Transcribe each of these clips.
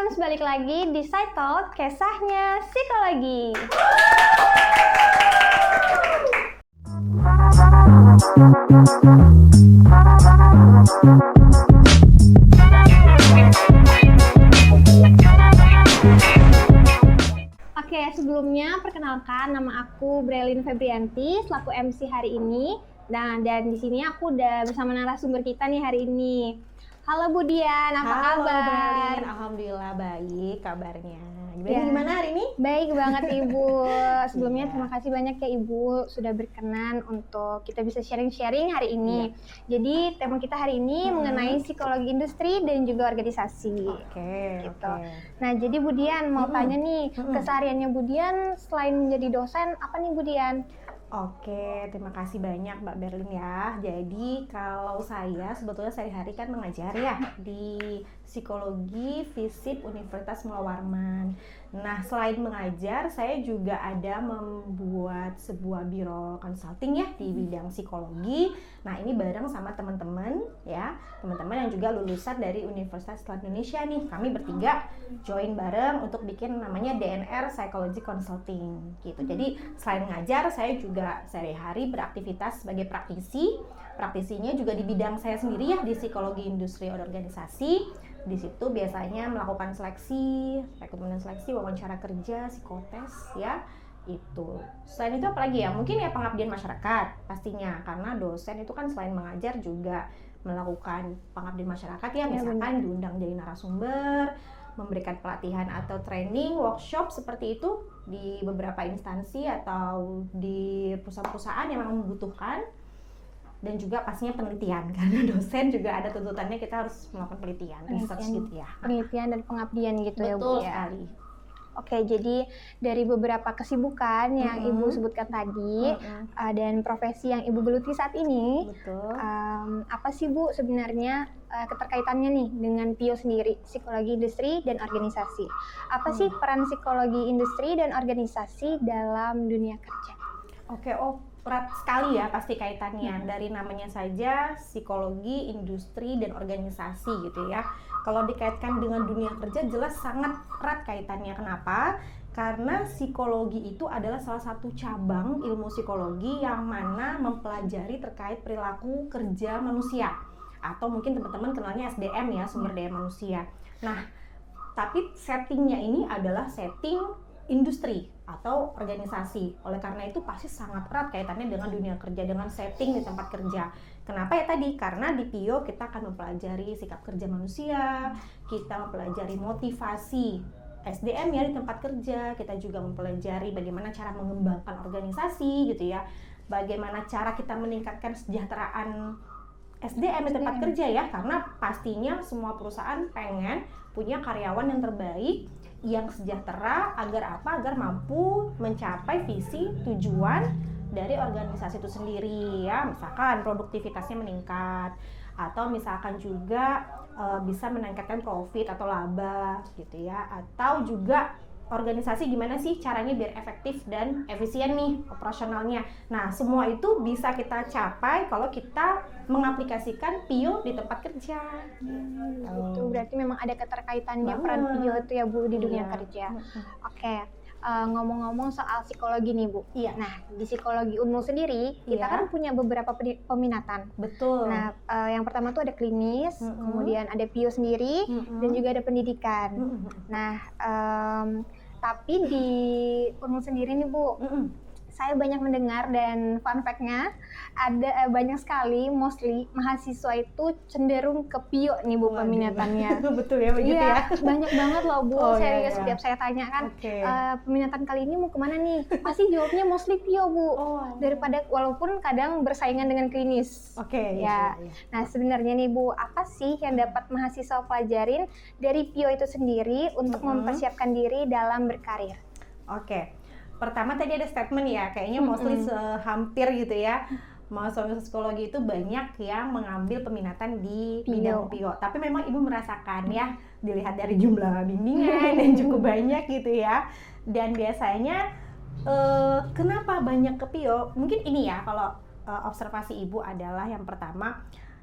Friends, balik lagi di Side Talk, kisahnya psikologi. Oke, sebelumnya perkenalkan, nama aku Brelin Febrianti selaku MC hari ini. Nah, dan di sini aku udah bersama narasumber kita nih hari ini. Halo Bu Dian, apa kabar? Halo Brelin, alhamdulillah baik kabarnya. Gimana hari ini? Baik banget Ibu. Sebelumnya terima kasih banyak ya Ibu sudah berkenan untuk kita bisa sharing-sharing hari ini. Jadi tema kita hari ini mengenai psikologi industri dan juga organisasi. Oke. Nah, jadi Bu Dian mau tanya nih, kesehariannya Bu Dian selain menjadi dosen, apa nih Bu Dian? Oke, terima kasih banyak Mbak Berlin ya. Jadi kalau saya sebetulnya sehari-hari kan mengajar ya di Psikologi FISIP Universitas Mula Warman. Nah, selain mengajar, saya juga ada membuat sebuah biro consulting ya di bidang psikologi. Nah, ini bareng sama teman-teman ya, teman-teman yang juga lulusan dari Universitas Islam Indonesia nih. Kami bertiga join bareng untuk bikin namanya DNR Psychology Consulting gitu. Jadi selain mengajar, saya juga sehari-hari beraktivitas sebagai praktisi. Praktisinya juga di bidang saya sendiri ya, di psikologi industri dan organisasi. Di situ biasanya melakukan seleksi, rekrutmen dan seleksi, wawancara kerja, psikotes ya. Itu. Selain itu apalagi ya? Mungkin ya pengabdian masyarakat pastinya, karena dosen itu kan selain mengajar juga melakukan pengabdian masyarakat ya, misalkan diundang jadi narasumber, memberikan pelatihan atau training, workshop seperti itu di beberapa instansi atau di perusahaan-perusahaan yang memang membutuhkan. Dan juga pastinya penelitian, karena dosen juga ada tuntutannya kita harus melakukan penelitian, research gitu ya. Penelitian dan pengabdian gitu. Betul ya Bu ya. Betul sekali. Oke, jadi dari beberapa kesibukan yang Ibu sebutkan tadi dan profesi yang Ibu geluti saat ini, apa sih Bu sebenarnya keterkaitannya nih dengan PIO sendiri, psikologi industri dan organisasi? Apa sih peran psikologi industri dan organisasi dalam dunia kerja? Oke, erat sekali ya pasti kaitannya. Dari namanya saja psikologi, industri, dan organisasi gitu ya. Kalau dikaitkan dengan dunia kerja jelas sangat erat kaitannya. Kenapa? Karena psikologi itu adalah salah satu cabang ilmu psikologi yang mana mempelajari terkait perilaku kerja manusia. Atau mungkin teman-teman kenalnya SDM ya, sumber daya manusia. Nah, tapi settingnya ini adalah setting industri atau organisasi. Oleh karena itu pasti sangat erat kaitannya dengan dunia kerja, dengan setting di tempat kerja. Kenapa ya tadi? Karena di PIO kita akan mempelajari sikap kerja manusia, kita mempelajari motivasi SDM ya di tempat kerja, kita juga mempelajari bagaimana cara mengembangkan organisasi gitu ya, bagaimana cara kita meningkatkan kesejahteraan SDM di tempat kerja ya, karena pastinya semua perusahaan pengen punya karyawan yang terbaik, yang sejahtera, agar apa? Agar mampu mencapai visi tujuan dari organisasi itu sendiri ya. Misalkan produktivitasnya meningkat, atau misalkan juga bisa meningkatkan profit atau laba gitu ya, atau juga organisasi gimana sih caranya biar efektif dan efisien nih operasionalnya. Nah, semua itu bisa kita capai kalau kita mengaplikasikan PIO di tempat kerja. Itu berarti memang ada keterkaitannya peran PIO itu ya Bu di dunia kerja. Oke. Ngomong-ngomong soal psikologi nih Bu. Iya. Nah, di psikologi Unmul sendiri kita kan punya beberapa peminatan. Betul. Nah, yang pertama tuh ada klinis, kemudian ada PIO sendiri, dan juga ada pendidikan. Nah, tapi di Unmul sendiri nih Bu, saya banyak mendengar dan fun fact-nya ada banyak sekali mostly mahasiswa itu cenderung ke PIO nih Bu peminatannya. Betul ya begitu ya. Banyak banget loh Bu. Setiap saya tanya kan peminatan kali ini mau kemana nih? Pasti jawabnya mostly PIO Bu. Daripada walaupun kadang bersaingan dengan klinis. Iya. Nah, sebenarnya nih Bu, apa sih yang dapat mahasiswa pelajarin dari PIO itu sendiri untuk mempersiapkan diri dalam berkarir? Pertama tadi ada statement ya, kayaknya mostly hampir gitu ya, mahasiswa psikologi itu banyak yang mengambil peminatan di bidang PIO. Tapi memang Ibu merasakan ya, dilihat dari jumlah bimbingan dan cukup banyak gitu ya. Dan biasanya kenapa banyak ke PIO? Mungkin ini ya, kalau observasi Ibu adalah yang pertama,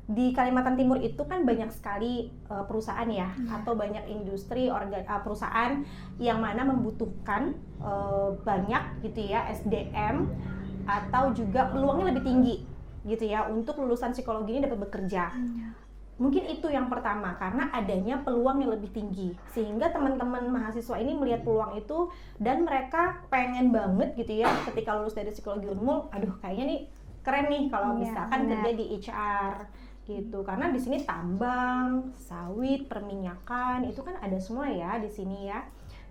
di Kalimantan Timur itu kan banyak sekali perusahaan ya, atau banyak industri perusahaan yang mana membutuhkan banyak gitu ya SDM, atau juga peluangnya lebih tinggi gitu ya untuk lulusan psikologi ini dapat bekerja. Mungkin itu yang pertama, karena adanya peluang yang lebih tinggi, sehingga teman-teman mahasiswa ini melihat peluang itu dan mereka pengen banget gitu ya ketika lulus dari psikologi Unmul, aduh kayaknya nih keren nih kalau misalkan kerja di HR gitu, karena di sini tambang, sawit, perminyakan itu kan ada semua ya di sini ya.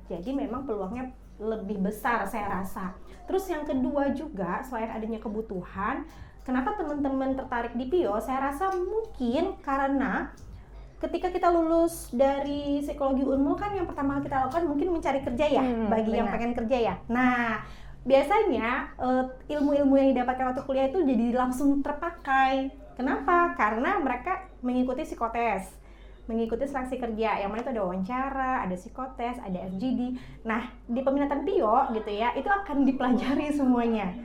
Jadi memang peluangnya lebih besar saya rasa. Terus yang kedua juga, selain adanya kebutuhan, kenapa teman-teman tertarik di PIO? Saya rasa mungkin karena ketika kita lulus dari psikologi Unmul kan yang pertama kita lakukan mungkin mencari kerja ya, bagi yang pengen kerja ya. Nah, biasanya ilmu-ilmu yang didapatkan waktu kuliah itu jadi langsung terpakai. Kenapa? Karena mereka mengikuti psikotes, mengikuti seleksi kerja, yang mana itu ada wawancara, ada psikotes, ada FGD. Nah, di peminatan PIO gitu ya, itu akan dipelajari semuanya.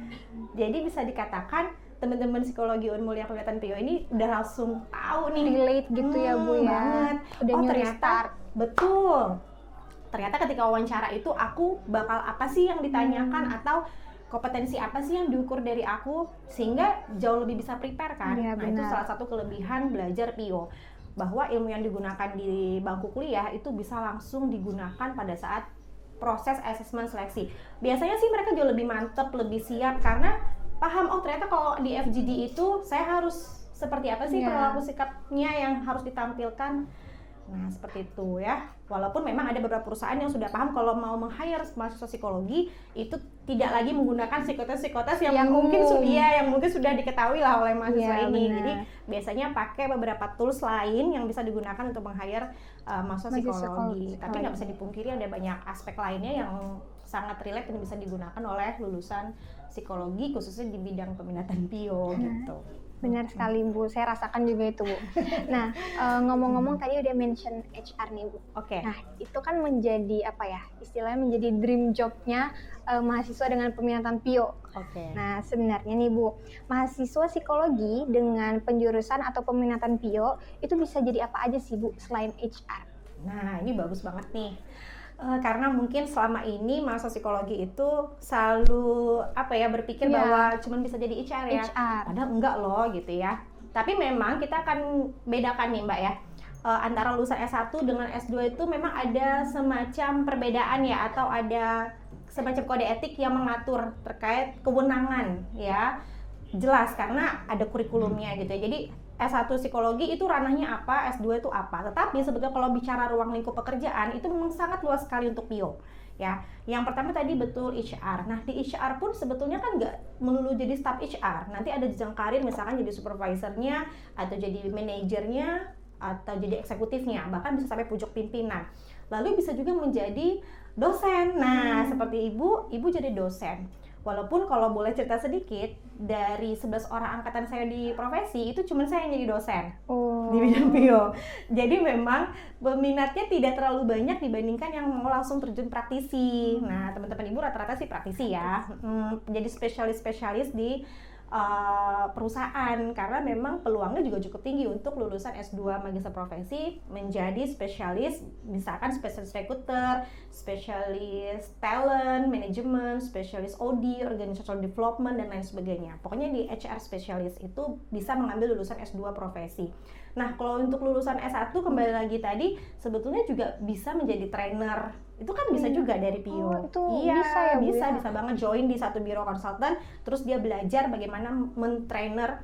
Jadi bisa dikatakan teman-teman psikologi Unmul yang peminatan PIO ini udah langsung tahu nih, relate gitu ya Bu ya. Banget. Udah Ternyata start. Betul. Ternyata ketika wawancara itu aku bakal apa sih yang ditanyakan, atau kompetensi apa sih yang diukur dari aku, sehingga jauh lebih bisa prepare kan. Nah, itu salah satu kelebihan belajar PIO, bahwa ilmu yang digunakan di bangku kuliah itu bisa langsung digunakan pada saat proses asesmen seleksi. Biasanya sih mereka jauh lebih mantep, lebih siap, karena paham, oh ternyata kalau di FGD itu saya harus seperti apa sih perilaku sikapnya yang harus ditampilkan. Nah, seperti itu ya. Walaupun memang ada beberapa perusahaan yang sudah paham kalau mau meng-hire mahasiswa psikologi itu tidak lagi menggunakan psikotes-psikoses yang mungkin sudah diketahui lah oleh mahasiswa ini. Jadi biasanya pakai beberapa tools lain yang bisa digunakan untuk meng-hire mahasiswa psikologi. Tapi nggak bisa dipungkiri ada banyak aspek lainnya yang sangat relate dan bisa digunakan oleh lulusan psikologi, khususnya di bidang peminatan PIO gitu. Benar sekali Bu, saya rasakan juga itu Bu. Nah, ngomong-ngomong tadi udah mention HR nih Bu. Nah, itu kan menjadi apa ya, istilahnya menjadi dream jobnya mahasiswa dengan peminatan PIO. Nah, sebenarnya nih Bu, mahasiswa psikologi dengan penjurusan atau peminatan PIO itu bisa jadi apa aja sih Bu selain HR? Nah, ini bagus banget nih. Karena mungkin selama ini mahasiswa psikologi itu selalu berpikir bahwa cuma bisa jadi HR ya. Padahal enggak loh gitu ya. Tapi memang kita akan bedakan nih Mbak ya, antara lulusan S1 dengan S2 itu memang ada semacam perbedaan ya, atau ada semacam kode etik yang mengatur terkait kewenangan ya. Jelas karena ada kurikulumnya gitu ya. Jadi S1 psikologi itu ranahnya apa, S2 itu apa. Tetapi sebetulnya kalau bicara ruang lingkup pekerjaan itu memang sangat luas sekali untuk PIO. Ya, yang pertama tadi betul HR. Nah, di HR pun sebetulnya kan nggak melulu jadi staf HR. Nanti ada jenjang karir, misalkan jadi supervisornya, atau jadi manajernya, atau jadi eksekutifnya, bahkan bisa sampai pucuk pimpinan. Lalu bisa juga menjadi dosen. Nah, seperti ibu jadi dosen. Walaupun kalau boleh cerita sedikit, dari 11 orang angkatan saya di profesi, itu cuma saya yang jadi dosen di bidang PIO. Jadi memang peminatnya tidak terlalu banyak dibandingkan yang mau langsung terjun praktisi. Nah, teman-teman ibu rata-rata sih praktisi ya, jadi spesialis-spesialis di perusahaan, karena memang peluangnya juga cukup tinggi untuk lulusan S2 magister profesi menjadi spesialis, misalkan spesialis recruiter, spesialis talent management, spesialis OD, organizational development, dan lain sebagainya. Pokoknya di HR spesialis itu bisa mengambil lulusan S2 profesi. Nah, kalau untuk lulusan S1 kembali lagi tadi, sebetulnya juga bisa menjadi trainer. Itu kan bisa juga dari PIO. Iya, bisa banget join di satu biro konsultan, terus dia belajar bagaimana men-trainer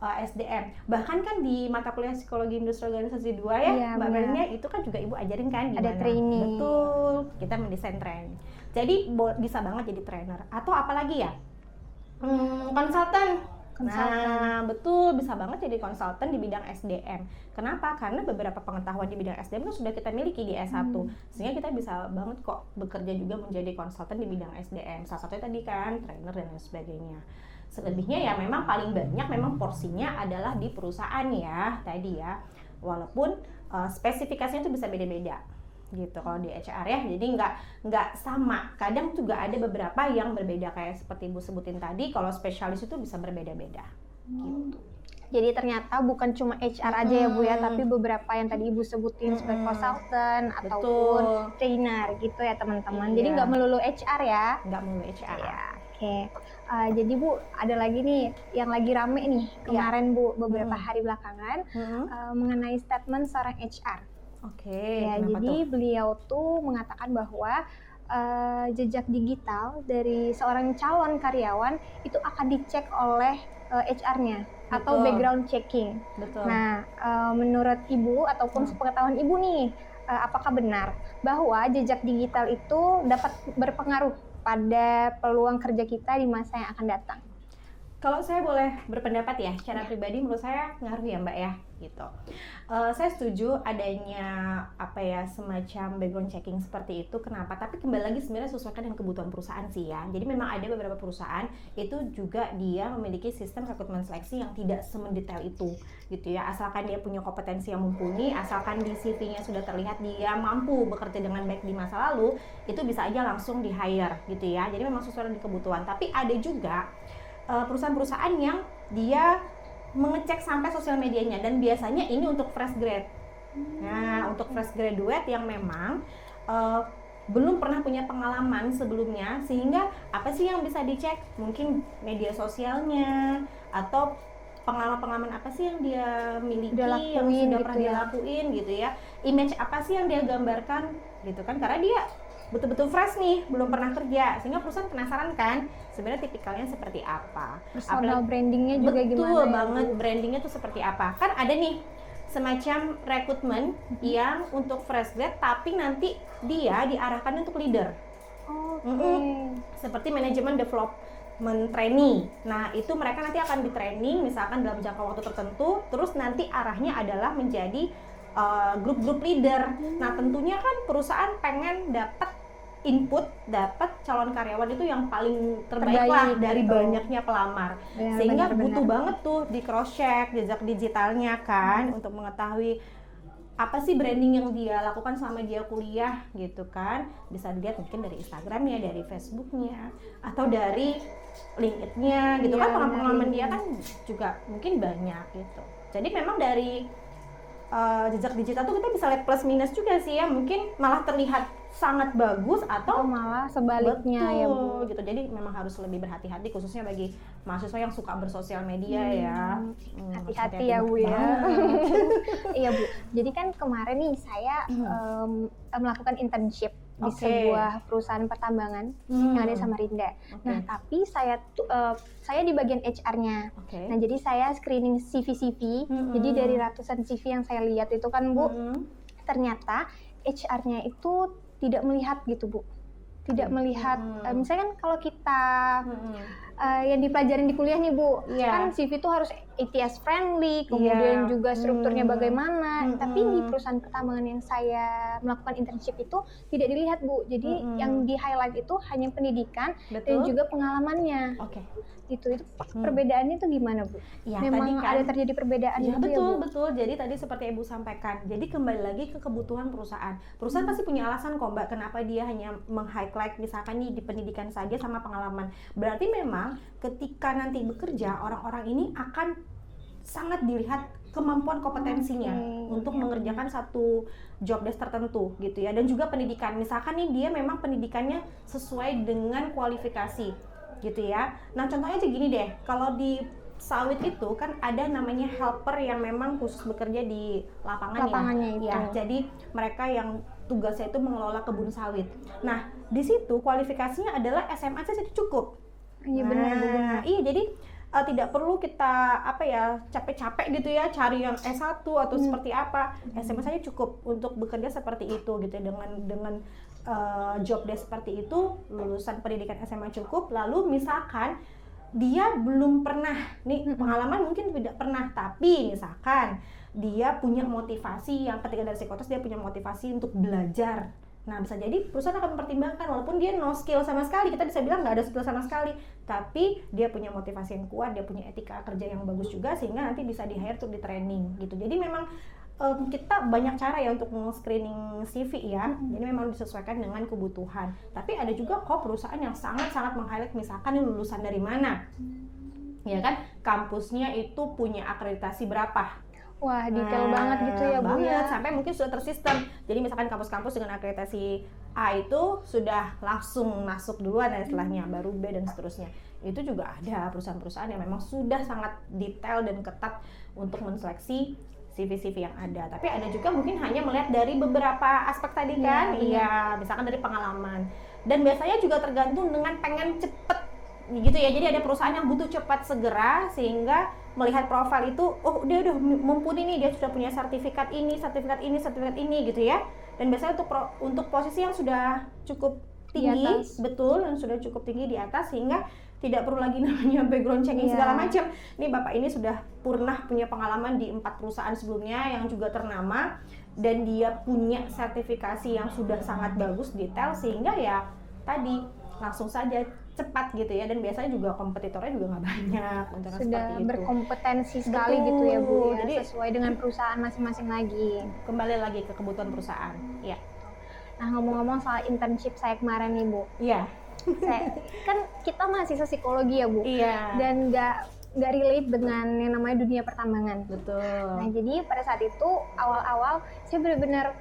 SDM. Bahkan kan di mata kuliah psikologi industri organisasi 2 ya, Mbak Bernia, itu kan juga ibu ajarin kan gimana. Ada training. Betul, kita mendesain training. Jadi bisa banget jadi trainer. Atau apalagi ya? Konsultan. Nah, betul, bisa banget jadi konsultan di bidang SDM. Kenapa? Karena beberapa pengetahuan di bidang SDM kan sudah kita miliki di S1. Sehingga kita bisa banget kok bekerja juga menjadi konsultan di bidang SDM. Salah satunya tadi kan trainer dan lain sebagainya. Selebihnya ya memang paling banyak memang porsinya adalah di perusahaan ya tadi ya. Walaupun spesifikasinya itu bisa beda-beda gitu kalau di HR ya, jadi nggak sama. Kadang juga ada beberapa yang berbeda, kayak seperti ibu sebutin tadi, kalau spesialis itu bisa berbeda-beda gitu. Jadi ternyata bukan cuma HR aja ya Bu ya, tapi beberapa yang tadi Ibu sebutin sebagai konsultan ataupun trainer gitu ya teman-teman. Jadi nggak melulu HR ya. Nggak melulu HR. Ya, oke. Jadi Bu, ada lagi nih yang lagi rame nih kemarin Bu, beberapa hari belakangan mengenai statement seorang HR. Oke. Ya, jadi beliau tuh mengatakan bahwa jejak digital dari seorang calon karyawan itu akan dicek oleh HR-nya atau background checking. Betul. Nah, menurut Ibu ataupun sepengetahuan Ibu nih, apakah benar bahwa jejak digital itu dapat berpengaruh pada peluang kerja kita di masa yang akan datang? Kalau saya boleh berpendapat ya, secara pribadi menurut saya ngaruh ya Mbak ya, gitu. Saya setuju adanya semacam background checking seperti itu. Kenapa? Tapi kembali lagi sebenarnya sesuaikan dengan kebutuhan perusahaan sih ya. Jadi memang ada beberapa perusahaan itu juga dia memiliki sistem rekrutmen seleksi yang tidak semendetail itu, gitu ya. Asalkan dia punya kompetensi yang mumpuni, asalkan di CV-nya sudah terlihat dia mampu bekerja dengan baik di masa lalu, itu bisa aja langsung di-hire, gitu ya. Jadi memang sesuai dengan kebutuhan. Tapi ada juga perusahaan-perusahaan yang dia mengecek sampai sosial medianya, dan biasanya ini untuk fresh grade. Nah, untuk fresh graduate yang memang belum pernah punya pengalaman sebelumnya, sehingga apa sih yang bisa dicek? Mungkin media sosialnya atau pengalaman-pengalaman apa sih yang dia miliki, yang sudah pernah dilakuin gitu ya. Image apa sih yang dia gambarkan gitu kan, karena dia betul-betul fresh nih, belum pernah kerja, sehingga perusahaan penasaran kan sebenarnya tipikalnya seperti apa. Personal brandingnya juga gimana? Betul banget, brandingnya tuh seperti apa. Kan ada nih semacam rekrutmen yang untuk fresh grad, tapi nanti dia diarahkan untuk leader. Seperti manajemen development trainee. Nah, itu mereka nanti akan di training misalkan dalam jangka waktu tertentu, terus nanti arahnya adalah menjadi grup-grup leader. Nah, tentunya kan perusahaan pengen dapat input, dapat calon karyawan itu yang paling terbaik lah dari banyaknya pelamar. Sehingga butuh banget tuh di cross check jejak digitalnya kan, untuk mengetahui apa sih branding yang dia lakukan selama dia kuliah gitu kan. Bisa dilihat mungkin dari Instagramnya, dari Facebooknya, atau dari LinkedIn-nya gitu kan. Pengalaman dia kan juga mungkin banyak gitu. Jadi memang dari jejak digital tuh kita bisa lihat plus minus juga sih ya, mungkin malah terlihat sangat bagus atau malah sebaliknya. Betul, ya Bu gitu. Jadi memang harus lebih berhati-hati, khususnya bagi mahasiswa yang suka bersosial media ya. Hati-hati ya Bu ya. Iya Bu, jadi kan kemarin nih saya melakukan internship di sebuah perusahaan pertambangan yang ada di Samarinda. Nah, tapi saya di bagian HR-nya. Nah, jadi saya screening CV. Jadi dari ratusan CV yang saya lihat itu kan Bu, ternyata HR-nya itu tidak melihat gitu Bu. Tidak melihat, misalnya kan kalau kita yang dipelajarin di kuliah nih Bu, kan CV itu harus ATS friendly, kemudian juga strukturnya bagaimana. Tapi di perusahaan pertambangan yang saya melakukan internship itu tidak dilihat Bu. Jadi yang di highlight itu hanya pendidikan dan juga pengalamannya. Itu perbedaannya itu gimana Bu? Ya, memang ada terjadi perbedaan ya, gitu betul, ya Bu? Betul. Jadi tadi seperti Ibu sampaikan. Jadi kembali lagi ke kebutuhan perusahaan. Perusahaan pasti punya alasan kok Mbak, kenapa dia hanya meng-highlight misalkan nih di pendidikan saja sama pengalaman. Berarti memang ketika nanti bekerja, orang-orang ini akan sangat dilihat kemampuan kompetensinya untuk mengerjakan satu job desk tertentu gitu ya. Dan juga pendidikan. Misalkan nih dia memang pendidikannya sesuai dengan kualifikasi gitu ya. Nah, contohnya aja gini deh, kalau di sawit itu kan ada namanya helper yang memang khusus bekerja di lapangannya ya. Jadi mereka yang tugasnya itu mengelola kebun sawit. Nah, di situ kualifikasinya adalah SMA saja cukup. Iya benar. Iya, jadi tidak perlu kita capek-capek gitu ya cari yang S1 atau seperti apa. SMA saja cukup untuk bekerja seperti itu gitu ya, dengan job desk seperti itu. Lulusan pendidikan SMA cukup. Lalu misalkan dia belum pernah nih pengalaman, mungkin tidak pernah, tapi misalkan dia punya motivasi yang ketika dari psikotes dia punya motivasi untuk belajar. Nah, bisa jadi perusahaan akan mempertimbangkan walaupun dia no skill sama sekali, kita bisa bilang nggak ada skill sama sekali, tapi dia punya motivasi yang kuat, dia punya etika kerja yang bagus juga, sehingga nanti bisa di-hire untuk di training gitu. Jadi memang kita banyak cara ya untuk screening CV ya. Jadi memang disesuaikan dengan kebutuhan. Tapi ada juga kok perusahaan yang sangat-sangat meng-highlight misalkan lulusan dari mana. ya kan, kampusnya itu punya akreditasi berapa. Wah, detail banget gitu ya Bu ya. Sampai mungkin sudah tersistem. Jadi misalkan kampus-kampus dengan akreditasi A itu sudah langsung masuk duluan dan setelahnya baru B dan seterusnya. Itu juga ada perusahaan-perusahaan yang memang sudah sangat detail dan ketat untuk menseleksi CV-CV yang ada. Tapi ada juga mungkin hanya melihat dari beberapa aspek tadi kan, iya, misalkan dari pengalaman. Dan biasanya juga tergantung dengan pengen cepet gitu ya. Jadi ada perusahaan yang butuh cepat segera sehingga melihat profil itu, oh dia udah mumpuni nih, dia sudah punya sertifikat ini gitu ya. Dan biasanya untuk posisi yang sudah cukup tinggi, betul, yang sudah cukup tinggi di atas sehingga tidak perlu lagi namanya background checking segala macam. Nih Bapak ini sudah pernah punya pengalaman di 4 perusahaan sebelumnya yang juga ternama dan dia punya sertifikasi yang sudah sangat bagus, detail, sehingga ya tadi langsung saja cepat gitu ya, dan biasanya juga kompetitornya juga nggak banyak untuk sudah berkompetensi sekali gitu ya Bu ya, jadi sesuai dengan perusahaan masing-masing lagi. Kembali lagi ke kebutuhan perusahaan. Ya. Nah, ngomong-ngomong soal internship saya kemarin nih Bu. Iya. Kan kita mahasiswa psikologi ya Bu. Iya. Dan nggak relate dengan yang namanya dunia pertambangan. Betul. Nah, jadi pada saat itu awal-awal saya benar-benar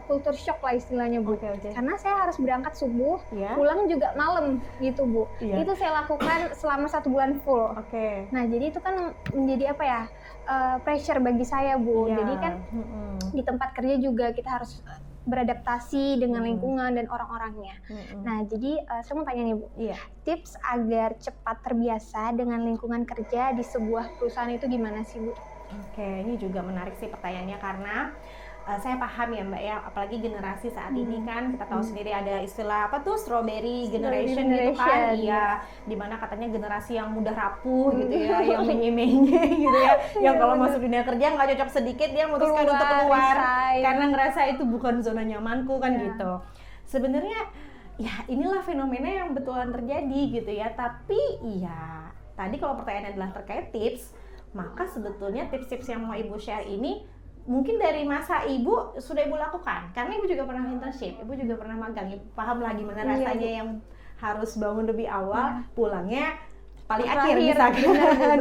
culture shock lah istilahnya Bu. Karena saya harus berangkat subuh, pulang juga malam gitu Bu. Itu saya lakukan selama 1 bulan full. Nah, jadi itu kan menjadi apa ya, pressure bagi saya Bu. Jadi kan di tempat kerja juga kita harus beradaptasi dengan lingkungan dan orang-orangnya. Nah, jadi saya mau tanya nih Bu, tips agar cepat terbiasa dengan lingkungan kerja di sebuah perusahaan itu gimana sih Bu? Ini juga menarik sih pertanyaannya, karena saya paham ya Mbak ya, apalagi generasi saat ini kan kita tahu sendiri ada istilah apa tuh, strawberry generation gitu kan, iya, dimana katanya generasi yang mudah rapuh gitu ya, yang menye-menye gitu ya, yang kalau masuk dunia kerja nggak cocok sedikit dia memutuskan untuk keluar karena ngerasa itu bukan zona nyamanku kan gitu. Sebenarnya ya inilah fenomena yang betulan terjadi gitu ya, tapi ya tadi kalau pertanyaannya adalah terkait tips, maka sebetulnya tips-tips yang mau Ibu share ini mungkin dari masa Ibu sudah Ibu lakukan, karena Ibu juga pernah internship, Ibu juga pernah magang, Ibu paham lah gimana rasanya yang harus bangun lebih awal, pulangnya paling akhir misalkan.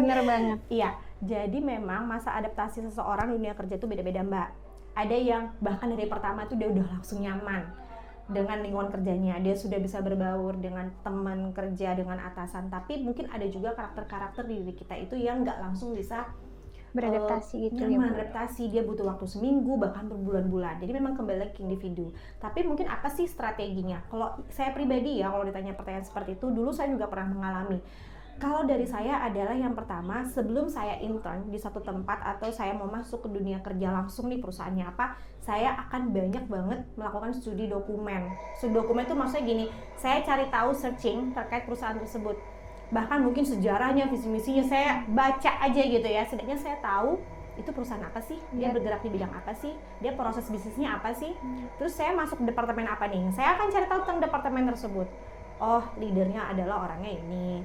Bener banget. Iya, jadi memang masa adaptasi seseorang dunia kerja itu beda-beda Mbak. Ada yang bahkan dari pertama itu dia udah langsung nyaman dengan lingkungan kerjanya, dia sudah bisa berbaur dengan teman kerja, dengan atasan, tapi mungkin ada juga karakter-karakter di diri kita itu yang nggak langsung bisa beradaptasi gitu ya, adaptasi, dia butuh waktu seminggu bahkan berbulan-bulan. Jadi memang kembali lagi ke individu. Tapi mungkin apa sih strateginya? Kalau saya pribadi ya, kalau ditanya pertanyaan seperti itu, dulu saya juga pernah mengalami. Kalau dari saya adalah yang pertama, sebelum saya intern di satu tempat atau saya mau masuk ke dunia kerja langsung nih perusahaannya apa, saya akan banyak banget melakukan studi dokumen. Studi dokumen itu maksudnya gini, saya cari tahu, searching terkait perusahaan tersebut. Bahkan mungkin sejarahnya, visi misinya saya baca aja gitu ya, setidaknya saya tahu itu perusahaan apa sih, dia bergerak di bidang apa sih, dia proses bisnisnya apa sih, terus saya masuk ke departemen apa nih, saya akan cari tahu tentang departemen tersebut. Oh, leadernya adalah orangnya ini,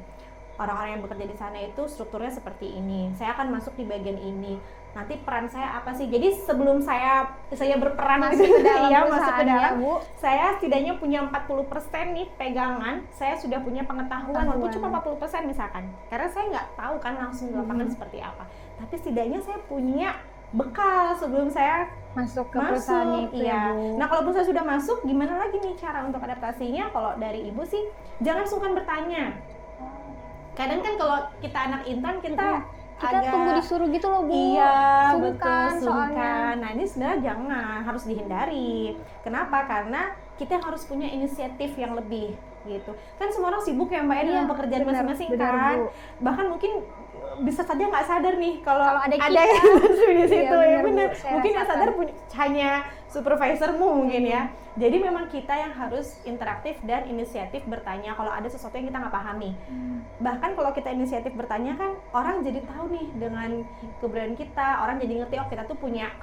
orang-orang yang bekerja di sana itu strukturnya seperti ini, saya akan masuk di bagian ini, nanti peran saya apa sih. Jadi sebelum saya berperan masuk ke dalam Bu, saya setidaknya punya 40% nih pegangan, saya sudah punya pengetahuan walaupun cuma 40% misalkan, karena saya nggak tahu kan langsung di lapangan seperti apa, tapi setidaknya saya punya bekal sebelum saya masuk ke perusahaan itu ya Bu. Nah, kalau perusahaan sudah masuk, gimana lagi nih cara untuk adaptasinya? Kalau dari Ibu sih jangan sungkan bertanya. Kadang kan kalau kita anak intern kita agak tunggu disuruh gitu loh Bu. Iya, sungkan, betul, sungkan. Nah, ini sebenarnya jangan, harus dihindari. Kenapa? Karena kita harus punya inisiatif yang lebih gitu. Kan semua orang sibuk ya Mbak dengan pekerjaan masing-masing kan. Bu. Bahkan mungkin bisa saja nggak sadar nih kalau ada yang di situ ya benar. Mungkin nggak sadar hanya supervisormu mungkin ya. Jadi memang kita yang harus interaktif dan inisiatif bertanya kalau ada sesuatu yang kita nggak pahami. Bahkan kalau kita inisiatif bertanya kan orang jadi tahu nih dengan keberanian kita, orang jadi ngerti oh kita tuh punya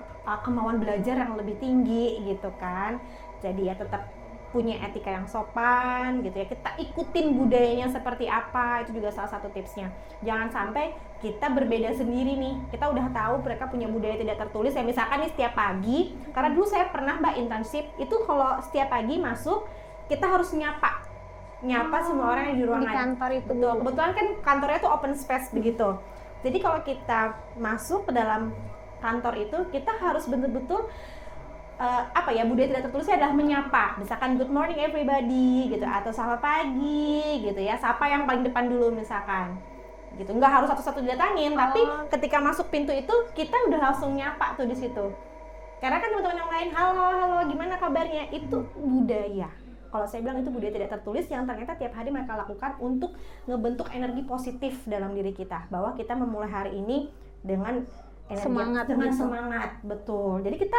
kemauan belajar yang lebih tinggi gitu kan. Jadi ya tetap punya etika yang sopan gitu ya, kita ikutin budayanya seperti apa, itu juga salah satu tipsnya. Jangan sampai kita berbeda sendiri nih, kita udah tahu mereka punya budaya tidak tertulis ya, misalkan nih setiap pagi, karena dulu saya pernah Mbak internship, itu kalau setiap pagi masuk, kita harus nyapa nyapa semua orang yang di ruangan. Di kantor itu. Betul. Kebetulan kan kantornya tuh open space begitu. Jadi kalau kita masuk ke dalam kantor itu, kita harus betul-betul budaya tidak tertulisnya adalah menyapa. Misalkan good morning everybody gitu, atau selamat pagi gitu ya. Sapa yang paling depan dulu misalkan. Gitu. Nggak harus satu-satu didatangin, tapi ketika masuk pintu itu kita udah langsung nyapa tuh di situ. Karena kan teman-teman yang lain, halo, gimana kabarnya? Itu budaya. Kalau saya bilang itu budaya tidak tertulis yang ternyata tiap hari mereka lakukan untuk ngebentuk energi positif dalam diri kita, bahwa kita memulai hari ini dengan energi semangat, betul. Jadi kita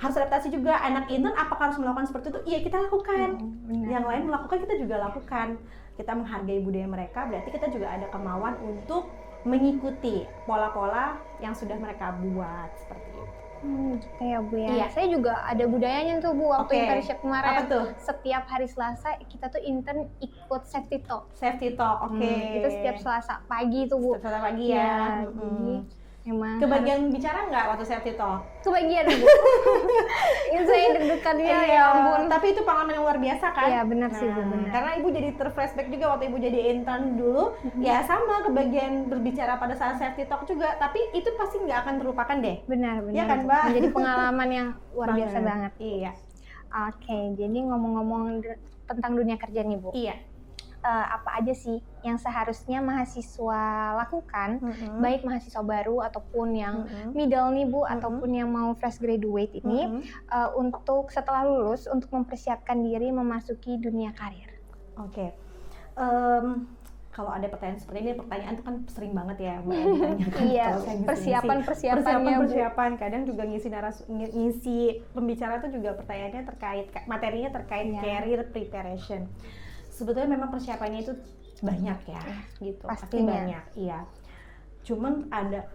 harus adaptasi juga. Anak intern apakah harus melakukan seperti itu? Iya, kita lakukan. Yang lain melakukan, kita juga lakukan. Kita menghargai budaya mereka, berarti kita juga ada kemauan untuk mengikuti pola-pola yang sudah mereka buat seperti itu. Gitu ya Bu ya. Iya. Saya juga ada budayanya tuh Bu waktu internship kemarin. Apa tuh? Setiap hari Selasa kita tuh intern ikut safety talk. Safety talk, oke. Itu setiap Selasa pagi tuh Bu. Selasa pagi ya. Jadi memang kebagian bicara nggak waktu safety talk? Kebagian Bu. Ini saya deg-degannya ya ampun. Tapi itu pengalaman yang luar biasa kan? Iya benar sih Bu, benar. Karena Ibu jadi terflashback juga waktu Ibu jadi intern dulu, ya sama kebagian berbicara pada saat safety talk juga, tapi itu pasti nggak akan terlupakan deh. Benar. Iya kan Mbak? Menjadi pengalaman yang luar biasa banget. Iya. Oke, jadi ngomong-ngomong tentang dunia kerja nih Bu. Iya. Apa aja sih yang seharusnya mahasiswa lakukan, baik mahasiswa baru ataupun yang middle nih Bu, ataupun yang mau fresh graduate ini, untuk setelah lulus untuk mempersiapkan diri memasuki dunia karir. Oke. Kalau ada pertanyaan seperti ini, pertanyaan itu kan sering banget ya Mbak yang ditanyakan. Iya, persiapan. Kadang juga ngisi pembicara itu juga pertanyaannya materinya terkait career preparation. Sebetulnya memang persiapannya itu banyak ya, gitu. Pasti banyak, iya. Cuman ada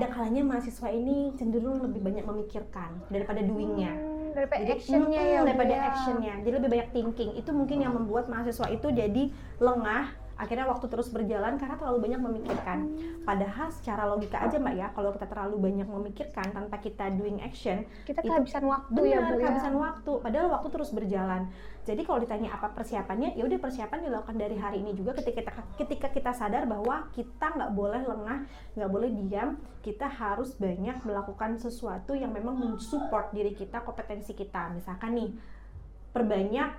kalanya mahasiswa ini cenderung lebih banyak memikirkan daripada doing-nya. Daripada actionnya ya. Daripada actionnya, jadi lebih banyak thinking. Itu mungkin yang membuat mahasiswa itu jadi lengah. Akhirnya waktu terus berjalan karena terlalu banyak memikirkan. Padahal secara logika aja Mbak ya, kalau kita terlalu banyak memikirkan tanpa kita doing action, kita kehabisan waktu ya Bu. Kehabisan waktu. Padahal waktu terus berjalan. Jadi kalau ditanya apa persiapannya, ya udah persiapan dilakukan dari hari ini juga ketika kita sadar bahwa kita nggak boleh lengah, nggak boleh diam, kita harus banyak melakukan sesuatu yang memang mensupport diri kita, kompetensi kita. Misalkan nih, perbanyak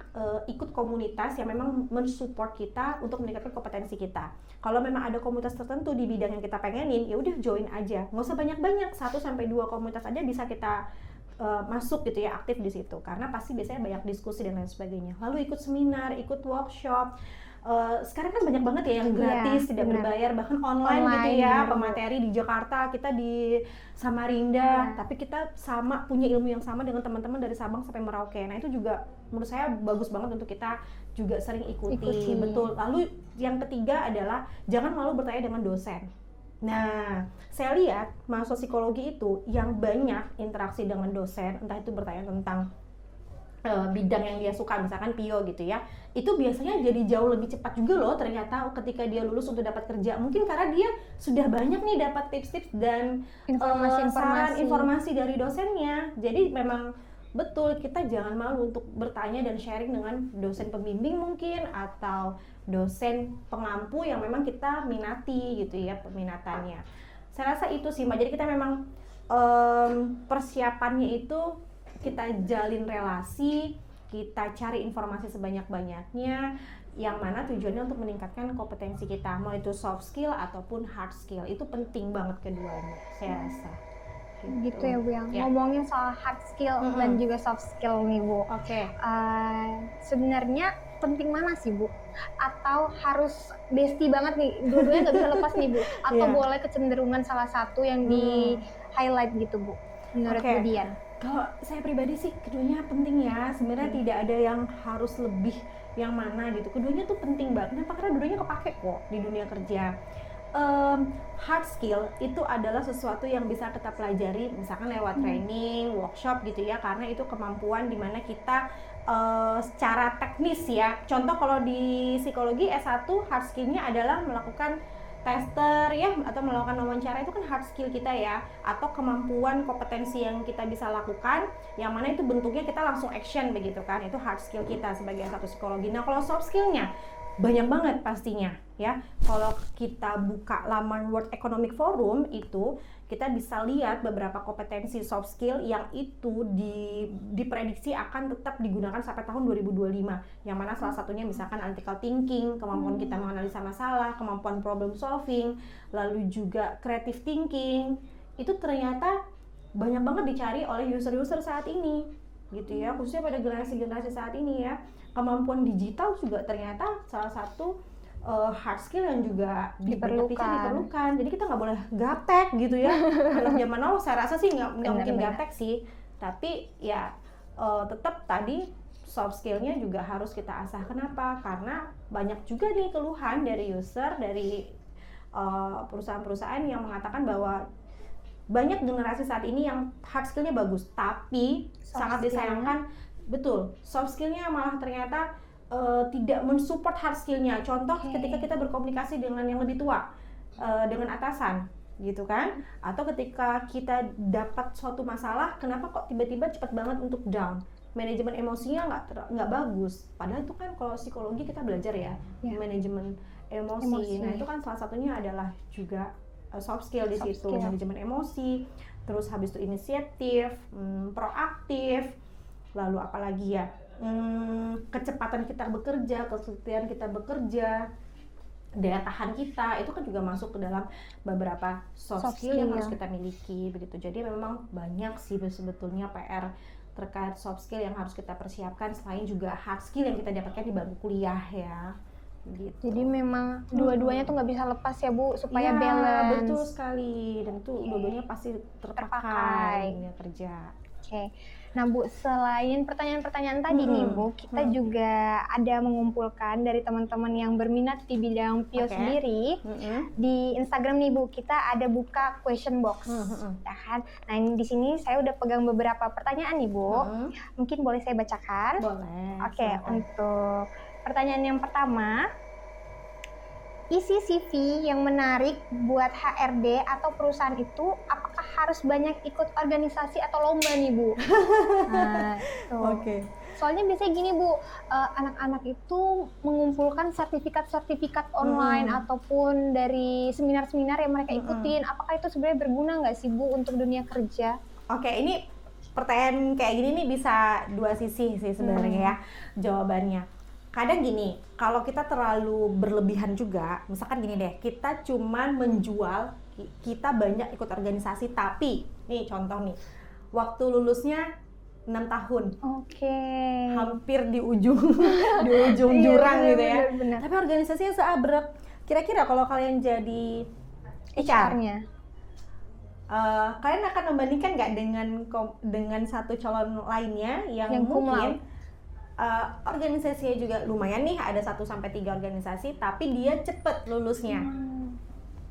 ikut komunitas yang memang mensupport kita untuk meningkatkan kompetensi kita. Kalau memang ada komunitas tertentu di bidang yang kita pengenin, ya udah join aja. Nggak usah banyak-banyak, 1-2 komunitas aja bisa kita masuk gitu ya, aktif di situ. Karena pasti biasanya banyak diskusi dan lain sebagainya. Lalu ikut seminar, ikut workshop. Sekarang kan banyak banget ya yang gratis, tidak berbayar, bahkan online gitu ya, pemateri di Jakarta, kita di Samarinda, tapi kita punya ilmu yang sama dengan teman-teman dari Sabang sampai Merauke. Nah itu juga menurut saya bagus banget untuk kita juga sering ikuti. Betul. Lalu yang ketiga adalah jangan malu bertanya dengan dosen. Nah, saya lihat mahasiswa psikologi itu yang banyak interaksi dengan dosen, entah itu bertanya tentang bidang yang dia suka, misalkan PIO gitu ya, itu biasanya jadi jauh lebih cepat juga loh ternyata ketika dia lulus untuk dapat kerja. Mungkin karena dia sudah banyak nih dapat tips-tips dan informasi dari dosennya. Jadi memang betul, kita jangan malu untuk bertanya dan sharing dengan dosen pembimbing mungkin, atau dosen pengampu yang memang kita minati gitu ya, peminatannya. Saya rasa itu sih Mbak, jadi kita memang persiapannya itu kita jalin relasi, kita cari informasi sebanyak-banyaknya, yang mana tujuannya untuk meningkatkan kompetensi kita, mau itu soft skill ataupun hard skill, itu penting banget keduanya, saya rasa. Gitu ya Bu yang ngomongin soal hard skill dan juga soft skill nih Bu. Oke. Sebenarnya penting mana sih Bu? Atau harus bestie banget nih, dua-duanya nggak bisa lepas nih Bu? Atau boleh kecenderungan salah satu yang di highlight gitu Bu? Menurut Bu Dian? Kalau saya pribadi sih keduanya penting ya. Sebenarnya tidak ada yang harus lebih yang mana gitu. Keduanya tuh penting banget. Kenapa? Karena keduanya kepake kok di dunia kerja. Hard skill itu adalah sesuatu yang bisa kita pelajari misalkan lewat training, workshop gitu ya, karena itu kemampuan dimana kita secara teknis ya. Contoh kalau di psikologi S1 hard skill-nya adalah melakukan tester ya atau melakukan wawancara itu kan hard skill kita ya, atau kemampuan kompetensi yang kita bisa lakukan, yang mana itu bentuknya kita langsung action begitu kan, itu hard skill kita sebagai satu psikologi. Nah kalau soft skillnya banyak banget pastinya ya. Kalau kita buka laman World Economic Forum itu kita bisa lihat beberapa kompetensi soft skill yang itu diprediksi akan tetap digunakan sampai tahun 2025. Yang mana salah satunya misalkan analytical thinking, kemampuan kita menganalisa masalah, kemampuan problem solving, lalu juga creative thinking. Itu ternyata banyak banget dicari oleh user-user saat ini gitu ya, khususnya pada generasi-generasi saat ini ya. Kemampuan digital juga ternyata salah satu hard skill yang juga diperlukan. Jadi kita nggak boleh gaptek gitu ya. Anak zaman now saya rasa sih nggak mungkin gaptek sih. Tapi ya tetap tadi soft skillnya juga harus kita asah. Kenapa? Karena banyak juga nih keluhan dari user, dari perusahaan-perusahaan yang mengatakan bahwa banyak generasi saat ini yang hard skillnya bagus, tapi sangat disayangkan, betul, soft skillnya malah ternyata tidak mensupport hard skillnya. Contoh ketika kita berkomunikasi dengan yang lebih tua, dengan atasan gitu kan, atau ketika kita dapat suatu masalah, kenapa kok tiba-tiba cepat banget untuk down, manajemen emosinya nggak bagus. Padahal itu kan kalau psikologi kita belajar ya, manajemen emosi. Nah itu kan salah satunya adalah juga soft skill di situ, manajemen emosi, terus habis itu inisiatif, proaktif, lalu apalagi ya, kecepatan kita bekerja, kesulitan kita bekerja, daya tahan kita, itu kan juga masuk ke dalam beberapa soft skill yang harus kita miliki begitu. Jadi memang banyak sih sebetulnya PR terkait soft skill yang harus kita persiapkan, selain juga hard skill yang kita dapatkan di bangku kuliah ya. Gitu. Jadi memang dua-duanya tuh nggak bisa lepas ya Bu, supaya balance. Betul sekali, dan itu dua-duanya pasti terpakai dunia kerja. Nah Bu, selain pertanyaan-pertanyaan tadi nih Bu, kita juga ada mengumpulkan dari teman-teman yang berminat di bidang PIO sendiri. Di Instagram nih Bu, kita ada buka question box, ya kan? Nah di sini saya udah pegang beberapa pertanyaan nih Bu. Mungkin boleh saya bacakan? Boleh. Untuk pertanyaan yang pertama, isi CV yang menarik buat HRD atau perusahaan itu apakah harus banyak ikut organisasi atau lomba nih Bu? Nah, soalnya biasanya gini Bu, anak-anak itu mengumpulkan sertifikat-sertifikat online ataupun dari seminar-seminar yang mereka ikutin. Apakah itu sebenarnya berguna nggak sih Bu untuk dunia kerja? Ini pertanyaan kayak gini nih bisa dua sisi sih sebenarnya ya jawabannya. Kadang gini, kalau kita terlalu berlebihan juga, misalkan gini deh, kita cuman menjual, kita banyak ikut organisasi, tapi, nih contoh nih, waktu lulusnya 6 tahun, hampir di ujung jurang gitu ya, bener. Tapi organisasinya seabrek. Kira-kira kalau kalian jadi HR-nya, kalian akan membandingkan nggak dengan satu calon lainnya yang mungkin organisasinya juga lumayan nih, ada 1-3 organisasi, tapi dia cepet lulusnya.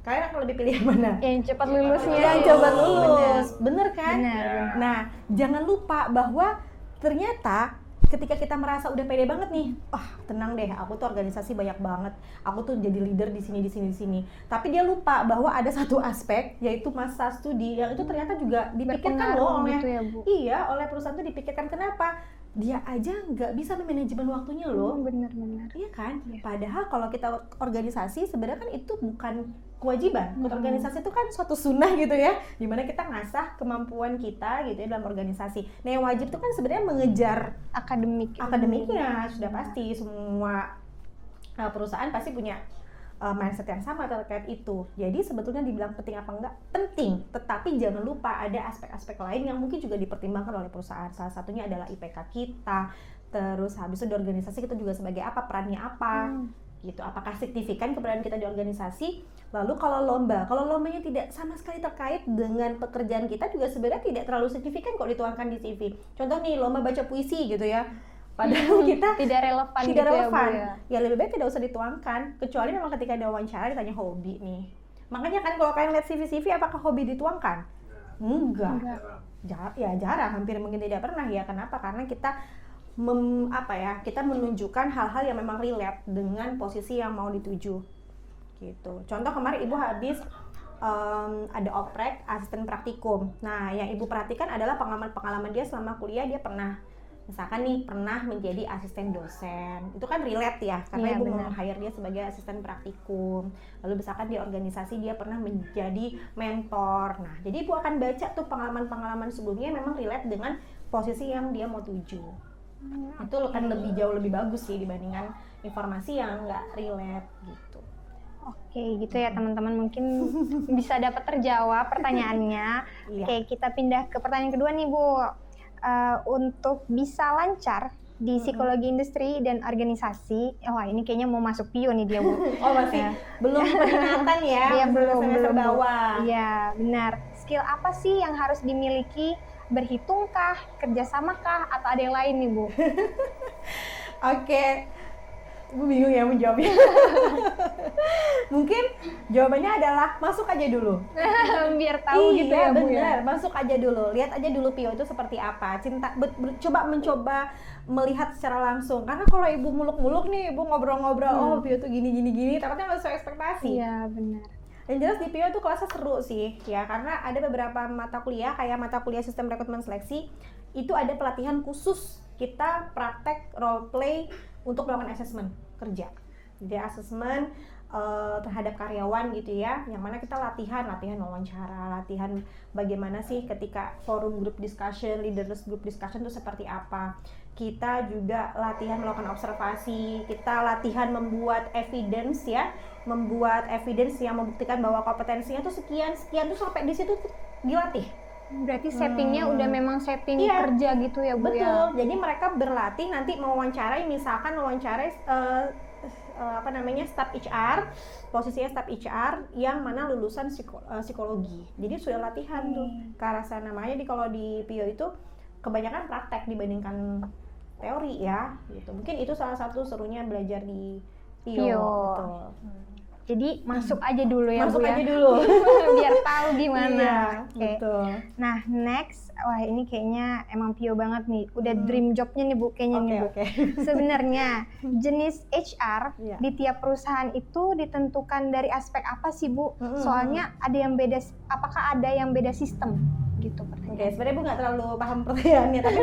Kalian akan lebih pilih yang mana? Yang cepat lulusnya. Yang cepat lulus, bener kan? Bener. Nah, jangan lupa bahwa ternyata ketika kita merasa udah pede banget nih, tenang deh, aku tuh organisasi banyak banget, aku tuh jadi leader di sini. Tapi dia lupa bahwa ada satu aspek, yaitu masa studi, yang itu ternyata juga dipikirkan loh oleh, oleh perusahaan tuh dipikirkan. Kenapa? Dia aja nggak bisa manajemen waktunya loh. Benar-benar. Iya kan? Padahal kalau kita organisasi sebenarnya kan itu bukan kewajiban. Organisasi itu kan suatu sunnah gitu ya, dimana kita ngasah kemampuan kita gitu ya dalam organisasi. Nah yang wajib itu kan sebenarnya mengejar akademiknya, sudah pasti semua perusahaan pasti punya mindset yang sama terkait itu. Jadi sebetulnya dibilang penting apa enggak? Penting, tetapi jangan lupa ada aspek-aspek lain yang mungkin juga dipertimbangkan oleh perusahaan. Salah satunya adalah IPK kita, terus habis itu di organisasi kita juga sebagai apa, perannya apa, gitu. Apakah signifikan keberadaan kita di organisasi? Lalu kalau lombanya tidak sama sekali terkait dengan pekerjaan kita, juga sebenarnya tidak terlalu signifikan kok dituangkan di CV. Contoh nih, lomba baca puisi gitu ya. Padahal kita tidak relevan. Ya lebih baik tidak usah dituangkan, kecuali memang ketika ada wawancara ditanya hobi nih. Makanya kan kalau kalian lihat CV apakah hobi dituangkan? Enggak. Jarang, hampir mungkin tidak pernah ya. Kenapa? Karena kita kita menunjukkan hal-hal yang memang relate dengan posisi yang mau dituju gitu. Contoh kemarin Ibu habis ada oprek asisten praktikum. Nah, yang Ibu perhatikan adalah pengalaman-pengalaman dia selama kuliah. Dia pernah, misalkan nih, pernah menjadi asisten dosen. Itu kan relate ya, karena Ibu mau hire dia sebagai asisten praktikum. Lalu misalkan di organisasi dia pernah menjadi mentor. Nah, jadi Ibu akan baca tuh pengalaman-pengalaman sebelumnya memang relate dengan posisi yang dia mau tuju. Itu kan jauh lebih bagus sih dibandingkan informasi yang nggak relate gitu. Oke, gitu ya teman-teman, mungkin bisa dapat terjawab pertanyaannya. Oke, kita pindah ke pertanyaan kedua nih Bu. Untuk bisa lancar di psikologi industri dan organisasi, wah ini kayaknya mau masuk PIO nih dia Bu. Oh masih belum peringatan ya? Iya belum bawah. Iya benar. Skill apa sih yang harus dimiliki? Berhitungkah, kerjasamakah, atau ada yang lain nih Bu? Oke. Gue bingung ya menjawabnya. Mungkin jawabannya adalah masuk aja dulu. Biar tahu gitu ya Bu. Benar, masuk aja dulu. Lihat aja dulu PIO itu seperti apa. Mencoba melihat secara langsung. Karena kalau Ibu muluk-muluk nih, Ibu ngobrol-ngobrol, oh PIO itu gini, takutnya nggak sesuai ekspektasi. Iya, benar. Dan jelas di PIO itu kelasnya seru sih, ya, karena ada beberapa mata kuliah, kayak mata kuliah sistem rekrutmen seleksi, itu ada pelatihan khusus kita praktek role play untuk melakukan assessment kerja. Jadi assessment terhadap karyawan gitu ya, yang mana kita latihan wawancara, latihan bagaimana sih ketika forum group discussion, leaders group discussion itu seperti apa. Kita juga latihan melakukan observasi, kita latihan membuat evidence ya, yang membuktikan bahwa kompetensinya tuh sekian tuh sampai di situ tuh dilatih. Berarti settingnya udah memang setting kerja gitu ya Bu? Betul, jadi mereka berlatih nanti mewawancarai, misalkan staf HR, posisinya staf HR yang mana lulusan psikologi. Jadi sudah latihan tuh ke arah sana. Makanya kalau di PIO itu kebanyakan praktek dibandingkan teori ya gitu. Mungkin itu salah satu serunya belajar di PIO. Betul. Jadi masuk aja dulu ya Bu ya. Masuk aja dulu. Biar tahu gimana. Iya, okay. Betul. Nah next, wah ini kayaknya emang PIO banget nih. Udah dream jobnya nih Bu kayaknya nih Bu. Sebenarnya jenis HR di tiap perusahaan itu ditentukan dari aspek apa sih Bu? Soalnya ada yang beda, apakah ada yang beda sistem? Gitu pertanyaannya. Sebenarnya Bu nggak terlalu paham pertanyaannya, tapi